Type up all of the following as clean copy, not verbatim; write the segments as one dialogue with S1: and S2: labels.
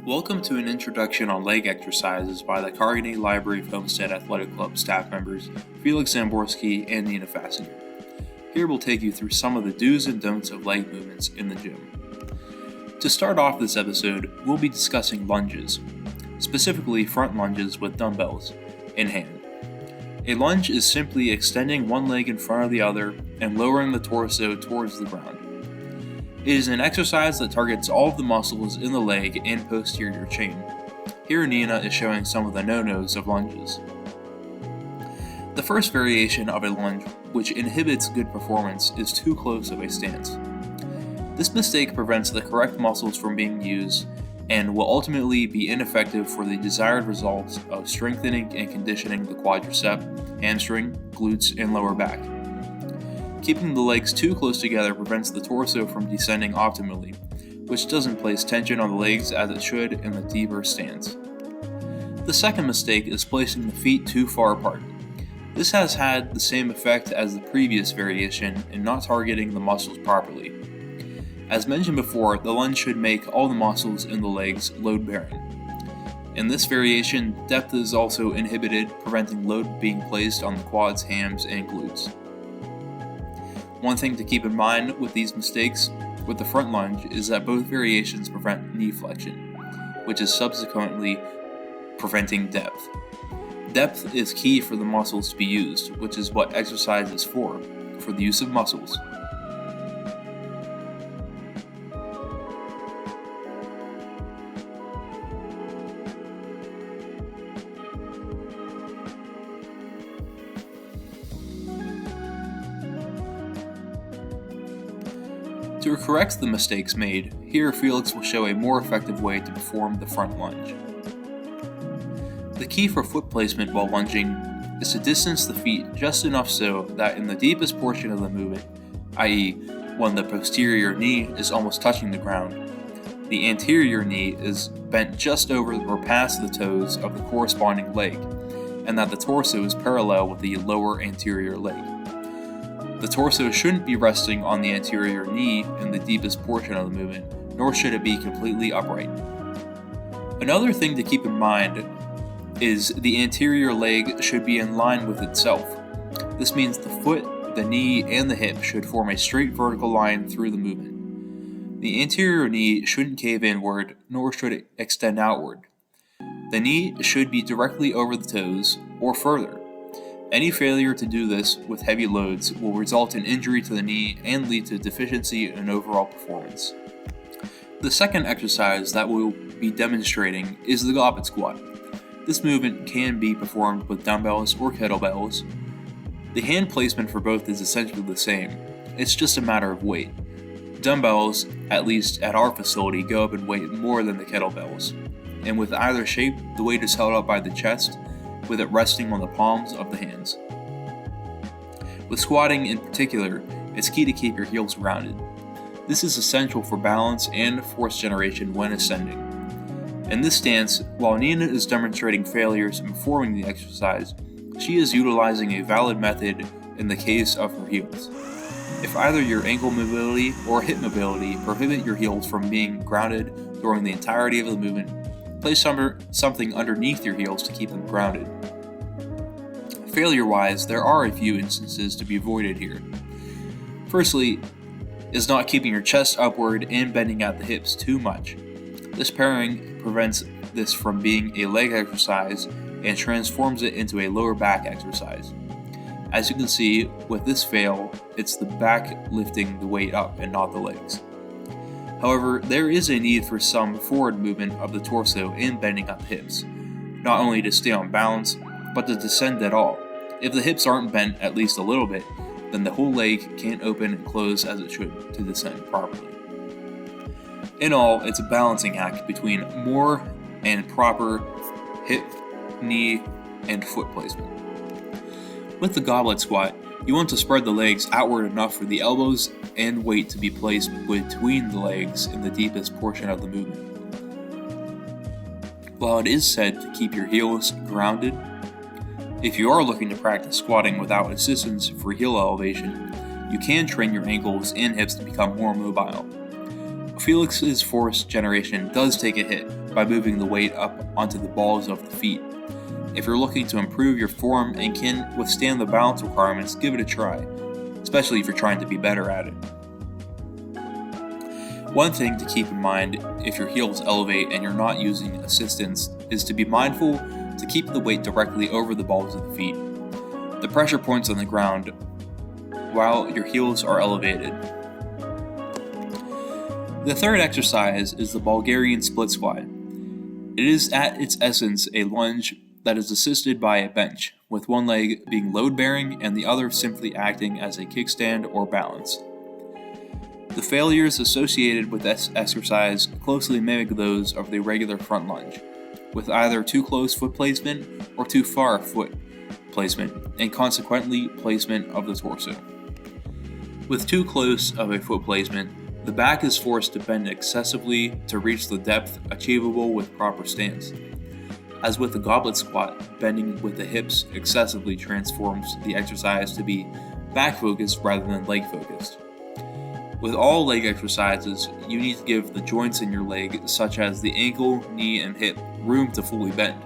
S1: Welcome to an introduction on leg exercises by the Carnegie Library of Homestead Athletic Club staff members Felix, Zamborsky, and Nina Fassinger. Here we'll take you through some of the do's and don'ts of leg movements in the gym. To start off this episode, we'll be discussing lunges, specifically front lunges with dumbbells in hand. A lunge is simply extending one leg in front of the other and lowering the torso towards the ground. It is an exercise that targets all of the muscles in the leg and posterior chain. Here Nina is showing some of the no-nos of lunges. The first variation of a lunge, which inhibits good performance, is too close of a stance. This mistake prevents the correct muscles from being used and will ultimately be ineffective for the desired results of strengthening and conditioning the quadricep, hamstring, glutes, and lower back. Keeping the legs too close together prevents the torso from descending optimally, which doesn't place tension on the legs as it should in the deeper stance. The second mistake is placing the feet too far apart. This has had the same effect as the previous variation in not targeting the muscles properly. As mentioned before, the lunge should make all the muscles in the legs load-bearing. In this variation, depth is also inhibited, preventing load being placed on the quads, hams, and glutes. One thing to keep in mind with these mistakes with the front lunge is that both variations prevent knee flexion, which is subsequently preventing depth. Depth is key for the muscles to be used, which is what exercise is for the use of muscles. To correct the mistakes made, here Felix will show a more effective way to perform the front lunge. The key for foot placement while lunging is to distance the feet just enough so that in the deepest portion of the movement, i.e. when the posterior knee is almost touching the ground, the anterior knee is bent just over or past the toes of the corresponding leg, and that the torso is parallel with the lower anterior leg. The torso shouldn't be resting on the anterior knee in the deepest portion of the movement, nor should it be completely upright. Another thing to keep in mind is the anterior leg should be in line with itself. This means the foot, the knee, and the hip should form a straight vertical line through the movement. The anterior knee shouldn't cave inward, nor should it extend outward. The knee should be directly over the toes, or further. Any failure to do this with heavy loads will result in injury to the knee and lead to deficiency in overall performance. The second exercise that we'll be demonstrating is the goblet squat. This movement can be performed with dumbbells or kettlebells. The hand placement for both is essentially the same. It's just a matter of weight. Dumbbells, at least at our facility, go up in weight more than the kettlebells. And with either shape, the weight is held up by the chest, with it resting on the palms of the hands. With squatting in particular, it's key to keep your heels grounded. This is essential for balance and force generation when ascending. In this stance, while Nina is demonstrating failures in performing the exercise, she is utilizing a valid method in the case of her heels. If either your ankle mobility or hip mobility prohibit your heels from being grounded during the entirety of the movement, place something underneath your heels to keep them grounded. Failure-wise, there are a few instances to be avoided here. Firstly, is not keeping your chest upward and bending at the hips too much. This pairing prevents this from being a leg exercise and transforms it into a lower back exercise. As you can see, with this fail, it's the back lifting the weight up and not the legs. However, there is a need for some forward movement of the torso and bending at the hips, not only to stay on balance, but to descend at all. If the hips aren't bent at least a little bit, then the whole leg can't open and close as it should to descend properly. In all, it's a balancing act between more and proper hip, knee, and foot placement. With the goblet squat, you want to spread the legs outward enough for the elbows and weight to be placed between the legs in the deepest portion of the movement. While it is said to keep your heels grounded, if you are looking to practice squatting without assistance for heel elevation, you can train your ankles and hips to become more mobile. Felix's force generation does take a hit by moving the weight up onto the balls of the feet. If you're looking to improve your form and can withstand the balance requirements, give it a try, especially if you're trying to be better at it. One thing to keep in mind if your heels elevate and you're not using assistance is to be mindful to keep the weight directly over the balls of the feet. The pressure points on the ground while your heels are elevated. The third exercise is the Bulgarian split squat. It is at its essence a lunge that is assisted by a bench, with one leg being load-bearing and the other simply acting as a kickstand or balance. The failures associated with this exercise closely mimic those of the regular front lunge, with either too close foot placement or too far foot placement, and consequently placement of the torso. With too close of a foot placement, the back is forced to bend excessively to reach the depth achievable with proper stance. As with the goblet squat, bending with the hips excessively transforms the exercise to be back-focused rather than leg-focused. With all leg exercises, you need to give the joints in your leg, such as the ankle, knee, and hip, room to fully bend.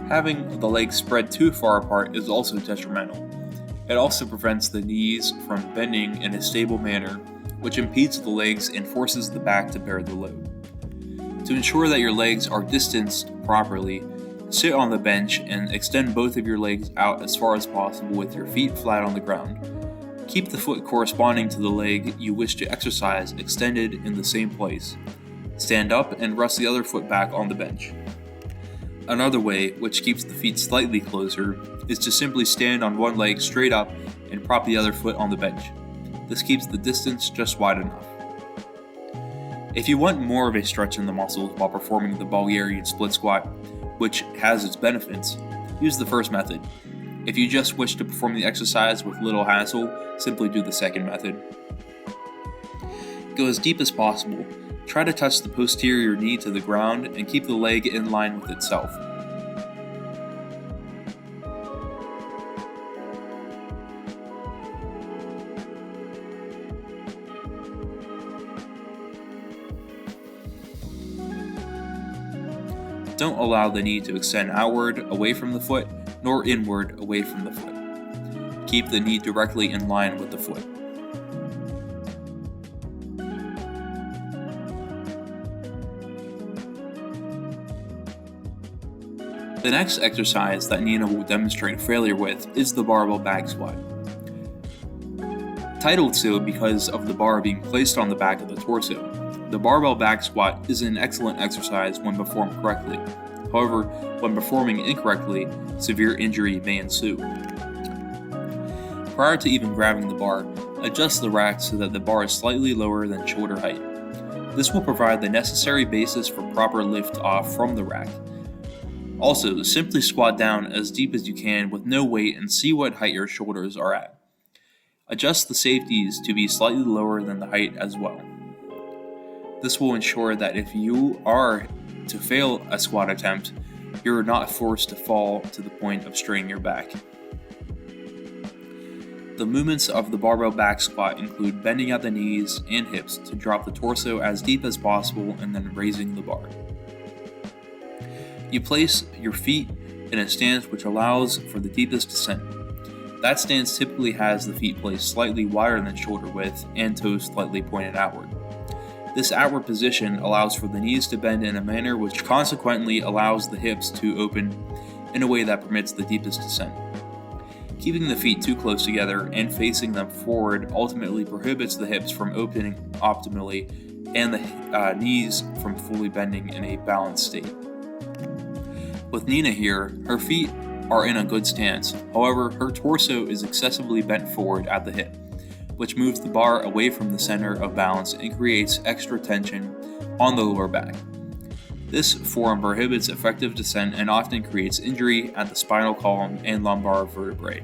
S1: Having the legs spread too far apart is also detrimental. It also prevents the knees from bending in a stable manner, which impedes the legs and forces the back to bear the load. To ensure that your legs are distanced properly, sit on the bench and extend both of your legs out as far as possible with your feet flat on the ground. Keep the foot corresponding to the leg you wish to exercise extended in the same place. Stand up and rest the other foot back on the bench. Another way, which keeps the feet slightly closer, is to simply stand on one leg straight up and prop the other foot on the bench. This keeps the distance just wide enough. If you want more of a stretch in the muscles while performing the Bulgarian split squat, which has its benefits, use the first method. If you just wish to perform the exercise with little hassle, simply do the second method. Go as deep as possible. Try to touch the posterior knee to the ground and keep the leg in line with itself. Don't allow the knee to extend outward away from the foot, nor inward away from the foot. Keep the knee directly in line with the foot. The next exercise that Nina will demonstrate failure with is the barbell back squat. Titled so because of the bar being placed on the back of the torso, the barbell back squat is an excellent exercise when performed correctly. However, when performing incorrectly, severe injury may ensue. Prior to even grabbing the bar, adjust the rack so that the bar is slightly lower than shoulder height. This will provide the necessary basis for proper lift off from the rack. Also, simply squat down as deep as you can with no weight and see what height your shoulders are at. Adjust the safeties to be slightly lower than the height as well. This will ensure that if you are to fail a squat attempt, you are not forced to fall to the point of straining your back. The movements of the barbell back squat include bending at the knees and hips to drop the torso as deep as possible and then raising the bar. You place your feet in a stance which allows for the deepest descent. That stance typically has the feet placed slightly wider than shoulder width and toes slightly pointed outward. This outward position allows for the knees to bend in a manner which consequently allows the hips to open in a way that permits the deepest descent. Keeping the feet too close together and facing them forward ultimately prohibits the hips from opening optimally and the knees from fully bending in a balanced state. With Nina here, her feet are in a good stance, however her torso is excessively bent forward at the hip, which moves the bar away from the center of balance and creates extra tension on the lower back. This form prohibits effective descent and often creates injury at the spinal column and lumbar vertebrae.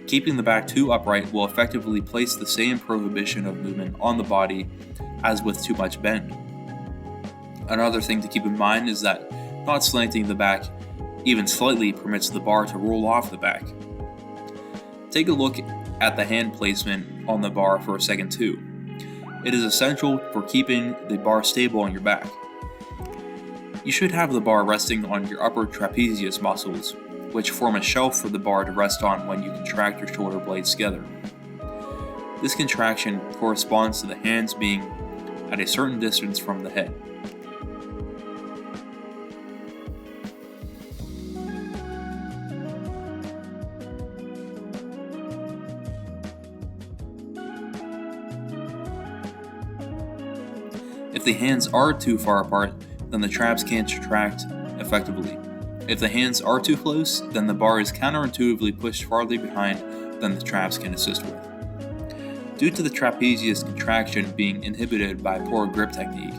S1: Keeping the back too upright will effectively place the same prohibition of movement on the body as with too much bend. Another thing to keep in mind is that not slanting the back even slightly permits the bar to roll off the back. Take a look at the hand placement on the bar for a second too. It is essential for keeping the bar stable on your back. You should have the bar resting on your upper trapezius muscles, which form a shelf for the bar to rest on when you contract your shoulder blades together. This contraction corresponds to the hands being at a certain distance from the head. If the hands are too far apart, then the traps can't contract effectively. If the hands are too close, then the bar is counterintuitively pushed farther behind than the traps can assist with. Due to the trapezius contraction being inhibited by poor grip technique,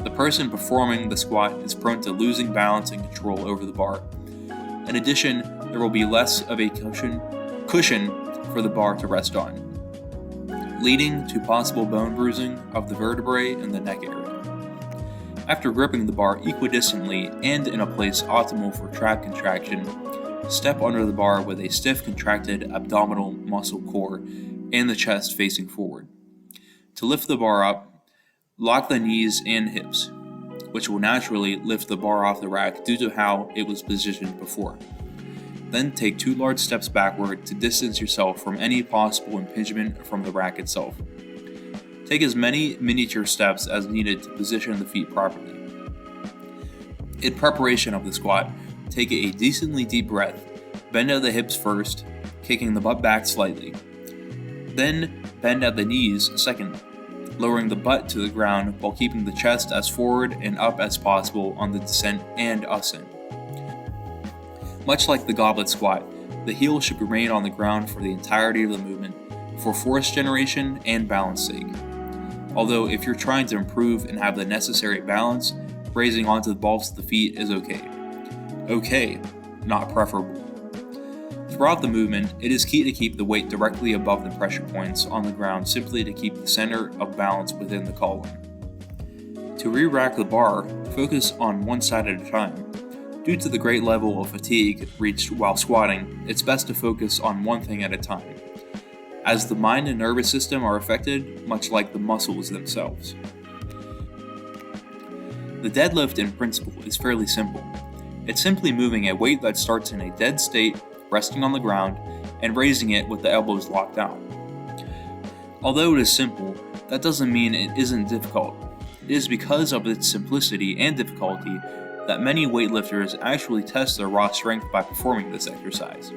S1: the person performing the squat is prone to losing balance and control over the bar. In addition, there will be less of a cushion for the bar to rest on, leading to possible bone bruising of the vertebrae in the neck area. After gripping the bar equidistantly and in a place optimal for trap contraction, step under the bar with a stiff contracted abdominal muscle core and the chest facing forward. To lift the bar up, lock the knees and hips, which will naturally lift the bar off the rack due to how it was positioned before. Then take 2 large steps backward to distance yourself from any possible impingement from the rack itself. Take as many miniature steps as needed to position the feet properly. In preparation of the squat, take a decently deep breath. Bend at the hips first, kicking the butt back slightly. Then bend at the knees second, lowering the butt to the ground while keeping the chest as forward and up as possible on the descent and ascent. Much like the goblet squat, the heel should remain on the ground for the entirety of the movement for force generation and balance sake. Although if you're trying to improve and have the necessary balance, raising onto the balls of the feet is okay. Okay, not preferable. Throughout the movement, it is key to keep the weight directly above the pressure points on the ground simply to keep the center of balance within the column. To re-rack the bar, focus on one side at a time. Due to the great level of fatigue reached while squatting, it's best to focus on one thing at a time, as the mind and nervous system are affected much like the muscles themselves. The deadlift in principle is fairly simple. It's simply moving a weight that starts in a dead state, resting on the ground, and raising it with the elbows locked out. Although it is simple, that doesn't mean it isn't difficult. It is because of its simplicity and difficulty that many weightlifters actually test their raw strength by performing this exercise.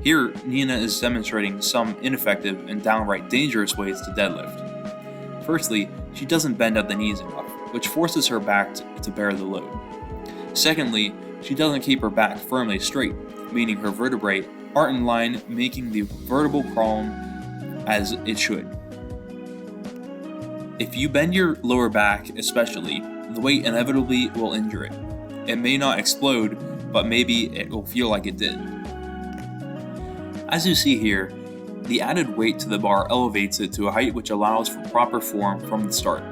S1: Here, Nina is demonstrating some ineffective and downright dangerous ways to deadlift. Firstly, she doesn't bend at the knees enough, which forces her back to bear the load. Secondly, she doesn't keep her back firmly straight, meaning her vertebrae aren't in line, making the vertebral column as it should. If you bend your lower back especially, the weight inevitably will injure it. It may not explode, but maybe it will feel like it did. As you see here, the added weight to the bar elevates it to a height which allows for proper form from the start.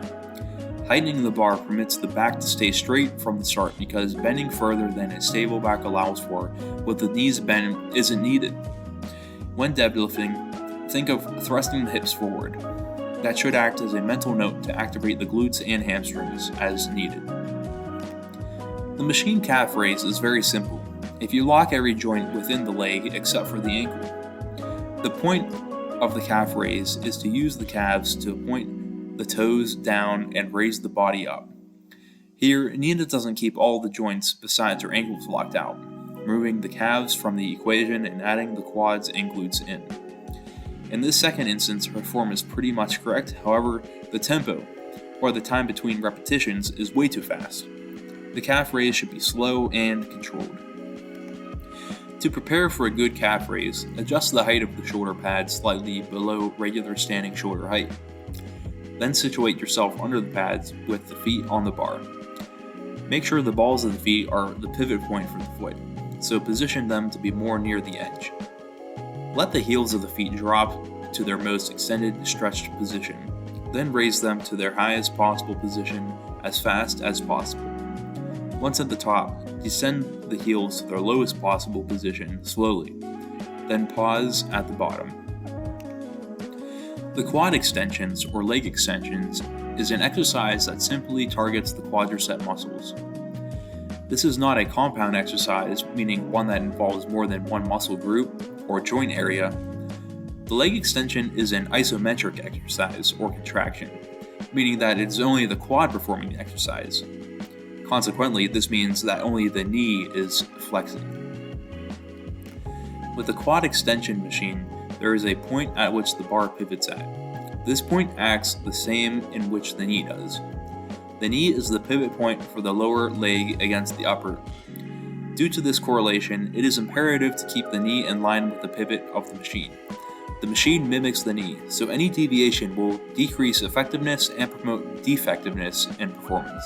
S1: Heightening the bar permits the back to stay straight from the start because bending further than a stable back allows for with the knees bent isn't needed. When deadlifting, think of thrusting the hips forward. That should act as a mental note to activate the glutes and hamstrings as needed. The machine calf raise is very simple if you lock every joint within the leg except for the ankle. The point of the calf raise is to use the calves to point the toes down and raise the body up. Here, Nina doesn't keep all the joints besides her ankles locked out, removing the calves from the equation and adding the quads and glutes in. In this second instance, her form is pretty much correct, however, the tempo, or the time between repetitions, is way too fast. The calf raise should be slow and controlled. To prepare for a good calf raise, adjust the height of the shoulder pads slightly below regular standing shoulder height. Then situate yourself under the pads with the feet on the bar. Make sure the balls of the feet are the pivot point for the foot, so position them to be more near the edge. Let the heels of the feet drop to their most extended, stretched position, then raise them to their highest possible position as fast as possible. Once at the top, descend the heels to their lowest possible position slowly, then pause at the bottom. The quad extensions, or leg extensions, is an exercise that simply targets the quadricep muscles. This is not a compound exercise, meaning one that involves more than one muscle group or joint area. The leg extension is an isometric exercise or contraction, meaning that it is only the quad performing the exercise. Consequently, this means that only the knee is flexing. With the quad extension machine, there is a point at which the bar pivots at. This point acts the same in which the knee does. The knee is the pivot point for the lower leg against the upper. Due to this correlation, it is imperative to keep the knee in line with the pivot of the machine. The machine mimics the knee, so any deviation will decrease effectiveness and promote defectiveness in performance.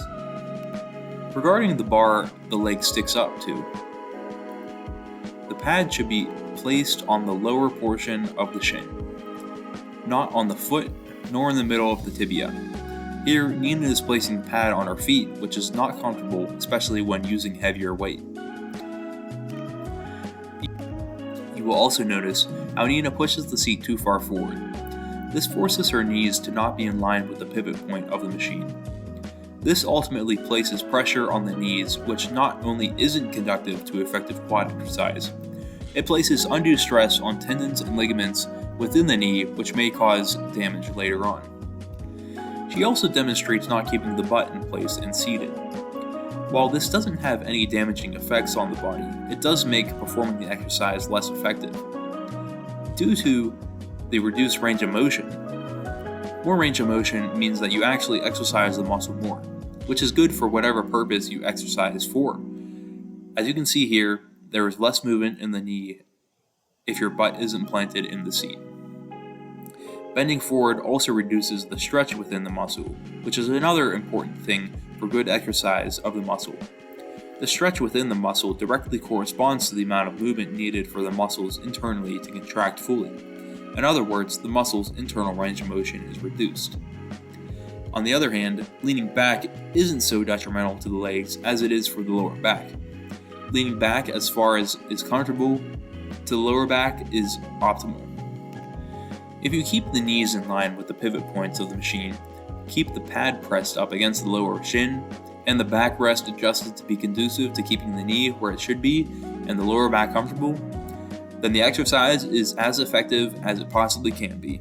S1: Regarding the bar the leg sticks up to, the pad should be placed on the lower portion of the shin, not on the foot nor in the middle of the tibia. Here, Nina is placing the pad on her feet, which is not comfortable, especially when using heavier weight. You will also notice how Nina pushes the seat too far forward. This forces her knees to not be in line with the pivot point of the machine. This ultimately places pressure on the knees, which not only isn't conducive to effective quad exercise, it places undue stress on tendons and ligaments within the knee, which may cause damage later on. She also demonstrates not keeping the butt in place and seated. While this doesn't have any damaging effects on the body, it does make performing the exercise less effective. Due to the reduced range of motion, more range of motion means that you actually exercise the muscle more, which is good for whatever purpose you exercise for. As you can see here, there is less movement in the knee if your butt isn't planted in the seat. Bending forward also reduces the stretch within the muscle, which is another important thing for good exercise of the muscle. The stretch within the muscle directly corresponds to the amount of movement needed for the muscles internally to contract fully. In other words, the muscle's internal range of motion is reduced. On the other hand, leaning back isn't so detrimental to the legs as it is for the lower back. Leaning back as far as is comfortable to the lower back is optimal. If you keep the knees in line with the pivot points of the machine, keep the pad pressed up against the lower shin, and the backrest adjusted to be conducive to keeping the knee where it should be and the lower back comfortable, then the exercise is as effective as it possibly can be.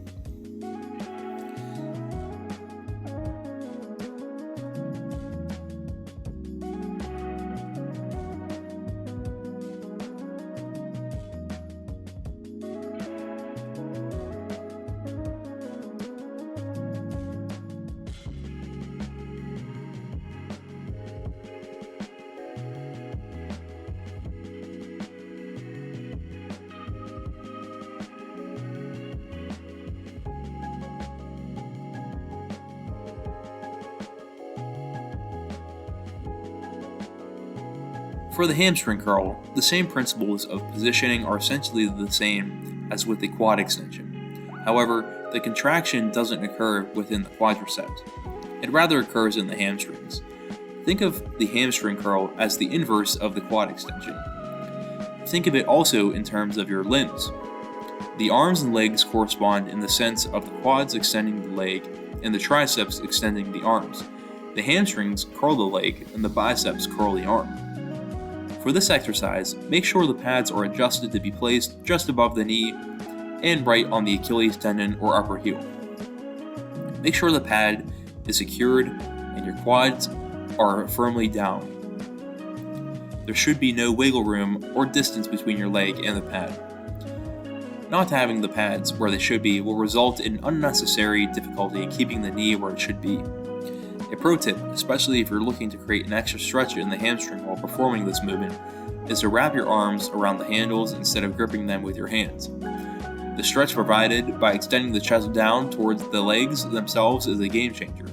S1: For the hamstring curl, the same principles of positioning are essentially the same as with the quad extension. However, the contraction doesn't occur within the quadriceps. It rather occurs in the hamstrings. Think of the hamstring curl as the inverse of the quad extension. Think of it also in terms of your limbs. The arms and legs correspond in the sense of the quads extending the leg and the triceps extending the arms. The hamstrings curl the leg and the biceps curl the arm. For this exercise, make sure the pads are adjusted to be placed just above the knee and right on the Achilles tendon or upper heel. Make sure the pad is secured and your quads are firmly down. There should be no wiggle room or distance between your leg and the pad. Not having the pads where they should be will result in unnecessary difficulty in keeping the knee where it should be. A pro tip, especially if you're looking to create an extra stretch in the hamstring while performing this movement, is to wrap your arms around the handles instead of gripping them with your hands. The stretch provided by extending the chest down towards the legs themselves is a game changer.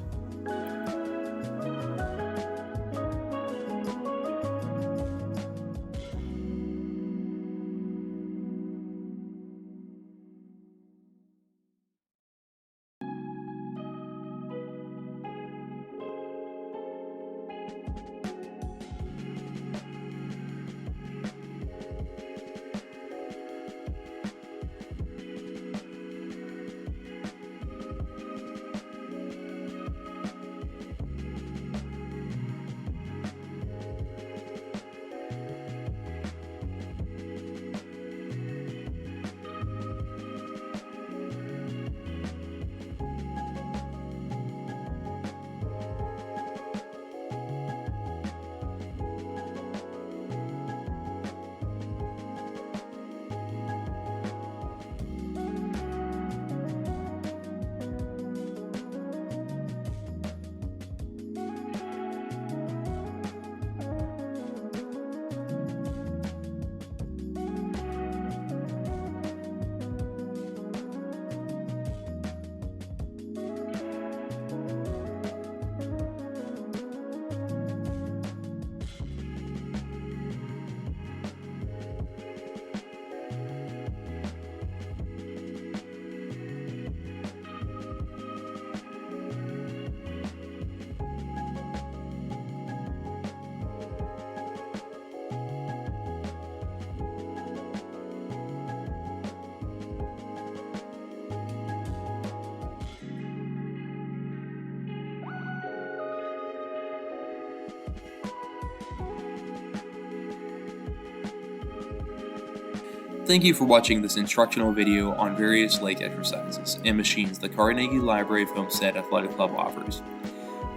S1: Thank you for watching this instructional video on various leg exercises and machines the Carnegie Library of Homestead Athletic Club offers.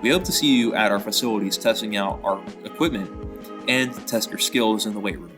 S1: We hope to see you at our facilities testing out our equipment and test your skills in the weight room.